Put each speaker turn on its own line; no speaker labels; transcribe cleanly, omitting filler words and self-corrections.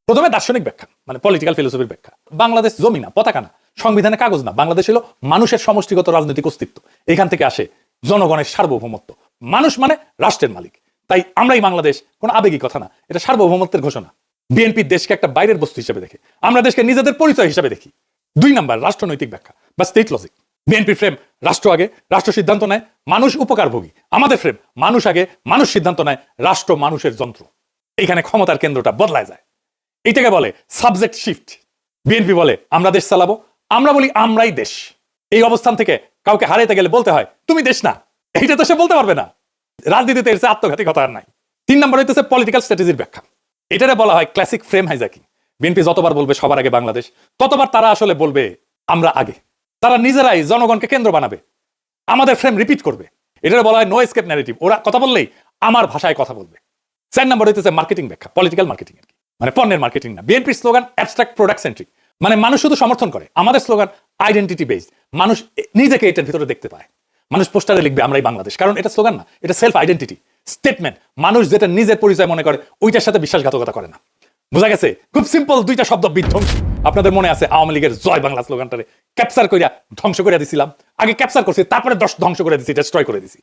প্রথমে দার্শনিক ব্যাখ্যা, মানে পলিটিক্যাল ফিলোসফির ব্যাখ্যা। বাংলাদেশ জমি না, পতাকা না, সংবিধানে কাগজ না, বাংলাদেশ হলো মানুষের সমষ্টিগত রাজনৈতিক অস্তিত্ব। এখান থেকে আসে জনগণের সার্বভৌমত্ব। মানুষ মানে রাষ্ট্রের মালিক, তাই আমরাই বাংলাদেশ কোনো আবেগী কথা না, এটা সার্বভৌমত্বের ঘোষণা। বিএনপি দেশকে একটা বাইরের বস্তু হিসেবে দেখে, আমরা দেশকে নিজেদের পরিচয় হিসেবে দেখি। 2 নাম্বার রাষ্ট্রনৈতিক ব্যাখ্যা বা স্টেট লজিক। বিএনপি ফ্রেম রাষ্ট্র আগে, রাষ্ট্র সিদ্ধান্ত নেয়, মানুষ উপকারভোগী। আমাদের ফ্রেম মানুষ আগে, মানুষ সিদ্ধান্ত নেয়, রাষ্ট্র মানুষের যন্ত্র। এখানে ক্ষমতার কেন্দ্রটা বদলায় যায়, এটাকে বলে সাবজেক্ট শিফট। বিএনপি বলে আমরা দেশ চালাবো, আমরা বলি আমরাই দেশ। এই অবস্থান থেকে কাউকে হারাইতে গেলে বলতে হয় তুমি দেশ না, এইটা তো সে বলতে পারবে না। রাজনীতিতে এর আত্মঘাতী কথা আর নাই। 3 নম্বর হইতেছে পলিটিক্যাল স্ট্র্যাটেজির ব্যাখ্যা। এটারে বলা হয় ক্লাসিক ফ্রেম হাইজ্যাকিং। বিএনপি যতবার বলবে সবার আগে বাংলাদেশ, ততবার তারা আসলে বলবে আমরা আগে। তারা নিজেরাই জনগণকে কেন্দ্র বানাবে, আমাদের ফ্রেম রিপিট করবে। এটারে বলা হয় নো এসকেপ ন্যারেটিভ। ওরা কথা বললেই আমার ভাষায় কথা বলবে। 4 নম্বর হইতেছে মার্কেটিং ব্যাখ্যা, পলিটিক্যাল মার্কেটিং আর কি, মানে পণ্যের মার্কেটিং না। বিএনপির স্লোগান অ্যাবস্ট্রাক্ট প্রোডাক্ট সেন্ট্রিক, মানে মানুষ শুধু সমর্থন করে। আমাদের স্লোগান আইডেন্টিটি বেসড, মানুষ নিজেকে এটার ভিতরে দেখতে পায়। মানুষ পোস্টারে লিখবে আমরাই বাংলাদেশ, কারণ এটা স্লোগান না, এটা সেলফ আইডেন্টিটি স্টেটমেন্ট। মানুষ যেটা নিজের পরিচয় মনে করে ওইটার সাথে বিশ্বাসঘাতকতা করে না। বোঝা গেছে? খুব সিম্পল 2টা শব্দ, বিধ্বংসী। আপনাদের মনে আছে আওয়ামী লীগের জয় বাংলা স্লোগানটারে ক্যাপচার করিয়া ধ্বংস করে দিছিলাম। আগে ক্যাপচার করছি, তারপরে ধ্বংস করে দিছি, ডেস্ট্রয় করে দিছি।